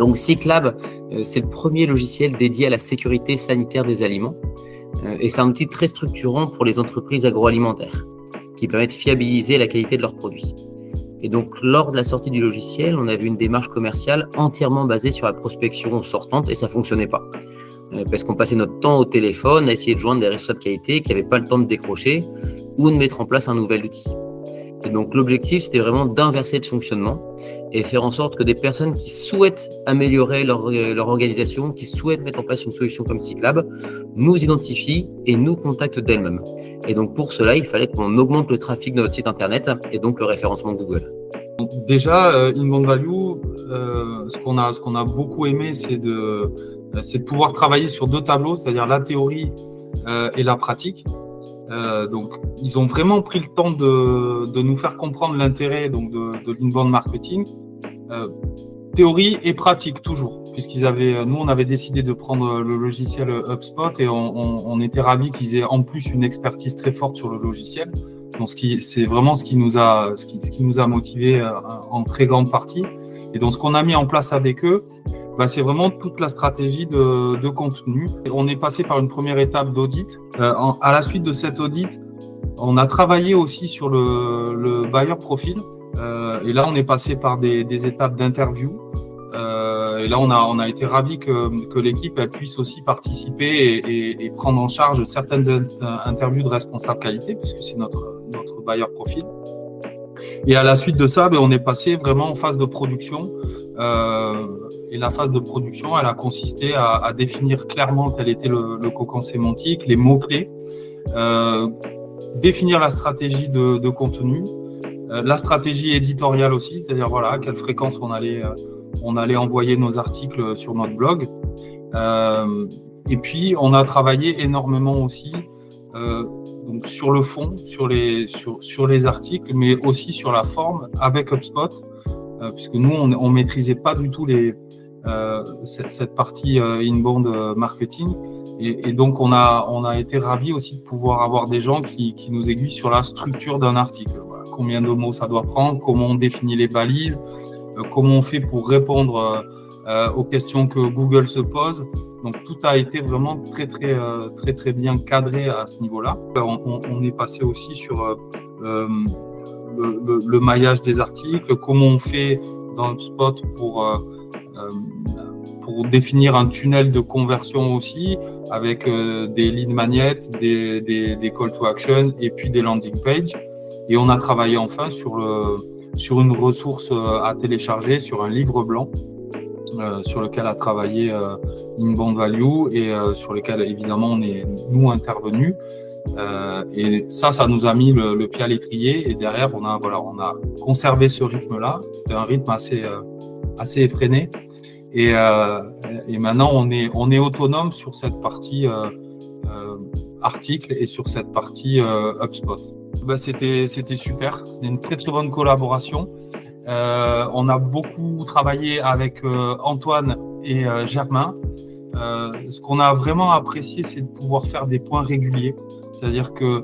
Donc Cyclab, c'est le premier logiciel dédié à la sécurité sanitaire des aliments et c'est un outil très structurant pour les entreprises agroalimentaires qui permet de fiabiliser la qualité de leurs produits. Et donc lors de la sortie du logiciel, on a vu une démarche commerciale entièrement basée sur la prospection sortante et ça ne fonctionnait pas. Parce qu'on passait notre temps au téléphone à essayer de joindre des responsables qualité qui n'avaient pas le temps de décrocher ou de mettre en place un nouvel outil. Et donc l'objectif, c'était vraiment d'inverser le fonctionnement et faire en sorte que des personnes qui souhaitent améliorer leur organisation, qui souhaitent mettre en place une solution comme Cyclab, nous identifient et nous contactent d'elles-mêmes. Et donc pour cela, il fallait qu'on augmente le trafic de notre site internet et donc le référencement Google. Déjà, Inbound Value, ce qu'on a beaucoup aimé, c'est de pouvoir travailler sur deux tableaux, c'est-à-dire la théorie et la pratique. Donc, ils ont vraiment pris le temps de nous faire comprendre l'intérêt donc de l'inbound marketing, théorie et pratique toujours, nous on avait décidé de prendre le logiciel HubSpot et on était ravis qu'ils aient en plus une expertise très forte sur le logiciel. Donc, c'est vraiment ce qui nous a motivés en très grande partie. Et donc, ce qu'on a mis en place avec eux, c'est vraiment toute la stratégie de contenu. On est passé par une première étape d'audit. À la suite de cet audit, on a travaillé aussi sur le buyer profil. Et là, on est passé par des étapes d'interview. Et là, on a été ravis que l'équipe elle puisse aussi participer et prendre en charge certaines interviews de responsables qualité, puisque c'est notre buyer profil. Et à la suite de ça, on est passé vraiment en phase de production. Et la phase de production, elle a consisté à définir clairement quel était le cocon sémantique, les mots-clés, définir la stratégie de contenu, la stratégie éditoriale aussi, c'est-à-dire voilà, à quelle fréquence on allait envoyer nos articles sur notre blog. Et puis, on a travaillé énormément aussi donc sur le fond, sur les articles, mais aussi sur la forme avec HubSpot, puisque nous, on maîtrisait pas du tout cette partie inbound marketing. Et donc, on a été ravis aussi de pouvoir avoir des gens qui nous aiguillent sur la structure d'un article. Voilà. Combien de mots ça doit prendre, comment on définit les balises, comment on fait pour répondre aux questions que Google se pose. Donc, tout a été vraiment très bien cadré à ce niveau-là. On est passé aussi sur le maillage des articles, comment on fait dans HubSpot pour définir un tunnel de conversion aussi, avec des lead magnets, des call to action et puis des landing pages. Et on a travaillé enfin sur une ressource à télécharger, sur un livre blanc, sur lequel a travaillé Inbound Value et sur lequel évidemment on est nous intervenus. Et ça nous a mis le pied à l'étrier et derrière on a conservé ce rythme-là. C'était un rythme assez effréné et maintenant on est autonome sur cette partie article et sur cette partie HubSpot. C'était super, c'était une très bonne collaboration. On a beaucoup travaillé avec Antoine et Germain. Ce qu'on a vraiment apprécié, c'est de pouvoir faire des points réguliers. C'est-à-dire que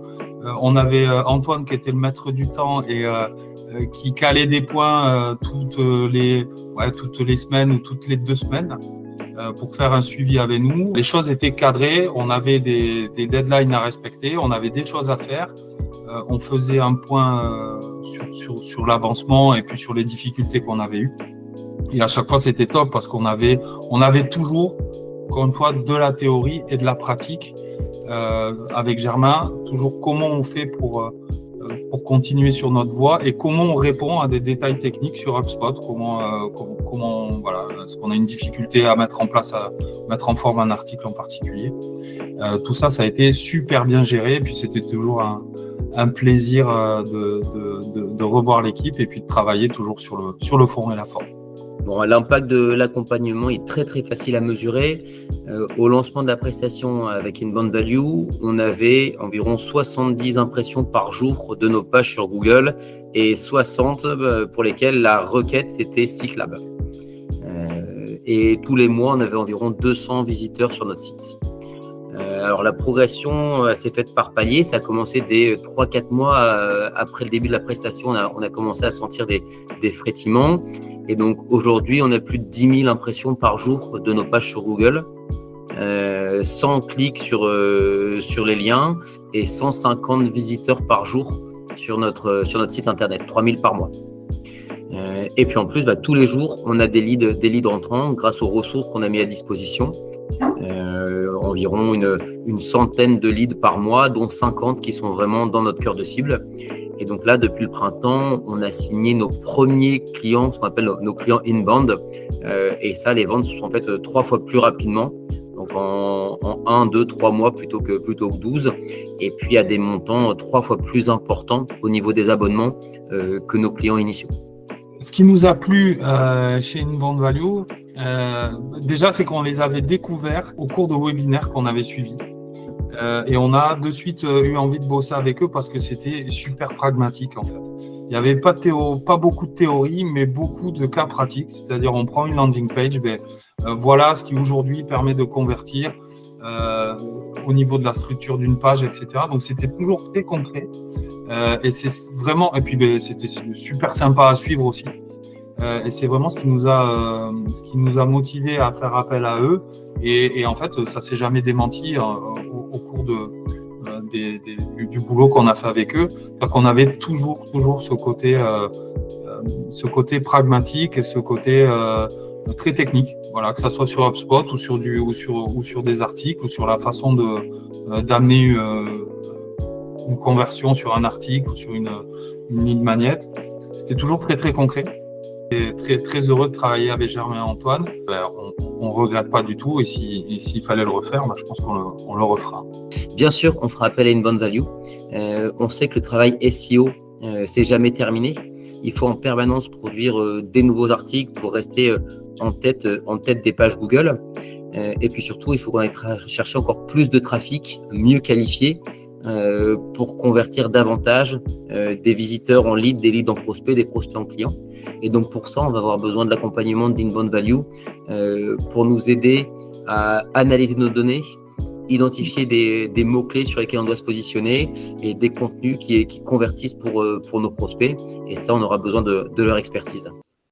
on avait Antoine qui était le maître du temps et qui calait des points toutes les semaines ou toutes les 2 semaines pour faire un suivi avec nous. Les choses étaient cadrées, on avait des deadlines à respecter, on avait des choses à faire. On faisait un point sur l'avancement et puis sur les difficultés qu'on avait eues. Et à chaque fois, c'était top parce qu'on avait toujours, encore une fois, de la théorie et de la pratique avec Germain. Toujours comment on fait pour continuer sur notre voie et comment on répond à des détails techniques sur HubSpot. Est-ce qu'on a une difficulté à mettre en place, à mettre en forme un article en particulier. Tout ça a été super bien géré. Et puis c'était toujours un plaisir de revoir l'équipe et puis de travailler toujours sur le fond et la forme. Bon, l'impact de l'accompagnement est très facile à mesurer. Au lancement de la prestation avec Inbound Value, on avait environ 70 impressions par jour de nos pages sur Google et 60 pour lesquelles la requête c'était Cyclab. Et tous les mois, on avait environ 200 visiteurs sur notre site. Alors la progression s'est faite par palier. Ça a commencé dès 3-4 mois après le début de la prestation. On a commencé à sentir des frétillements. Et donc aujourd'hui, on a plus de 10 000 impressions par jour de nos pages sur Google. 100 clics sur les liens et 150 visiteurs par jour sur notre site internet, 3000 par mois. Et puis en plus, tous les jours, on a des leads entrants grâce aux ressources qu'on a mis à disposition. Environ une centaine de leads par mois, dont 50 qui sont vraiment dans notre cœur de cible. Et donc là, depuis le printemps, on a signé nos premiers clients, ce qu'on appelle nos clients inbound. Et ça, les ventes se sont faites 3 fois plus rapidement. Donc en 1, 2, 3 mois plutôt que 12. Et puis à des montants 3 fois plus importants au niveau des abonnements que nos clients initiaux. Ce qui nous a plu chez Inbound Value, déjà, c'est qu'on les avait découverts au cours de webinaires qu'on avait suivis. Et on a de suite eu envie de bosser avec eux parce que c'était super pragmatique en fait. Il n'y avait pas beaucoup de théorie, mais beaucoup de cas pratiques. C'est-à-dire, on prend une landing page, voilà ce qui aujourd'hui permet de convertir au niveau de la structure d'une page, etc. Donc, c'était toujours très concret. Et c'est vraiment, et puis c'était super sympa à suivre aussi. Et c'est vraiment ce qui nous a motivé à faire appel à eux. Et en fait, ça s'est jamais démenti au cours du boulot qu'on a fait avec eux. C'est-à-dire qu'on avait toujours ce côté pragmatique et ce côté très technique. Voilà, que ça soit sur HubSpot ou sur des articles ou sur la façon d'amener une conversion sur un article ou sur une lead magnet. C'était toujours très très concret. Et très très heureux de travailler avec Germain et Antoine. On regrette pas du tout et s'il fallait le refaire, je pense qu'on le refera. Bien sûr, on fera appel à Inbound Value. On sait que le travail SEO c'est jamais terminé. Il faut en permanence produire des nouveaux articles pour rester en tête des pages Google. Et puis surtout, il faut qu'on aille chercher encore plus de trafic mieux qualifié pour convertir davantage des visiteurs en leads, des leads en prospects, des prospects en clients. Et donc pour ça, on va avoir besoin de l'accompagnement d'Inbound Value pour nous aider à analyser nos données, identifier des mots-clés sur lesquels on doit se positionner et des contenus qui convertissent pour nos prospects. Et ça, on aura besoin de leur expertise.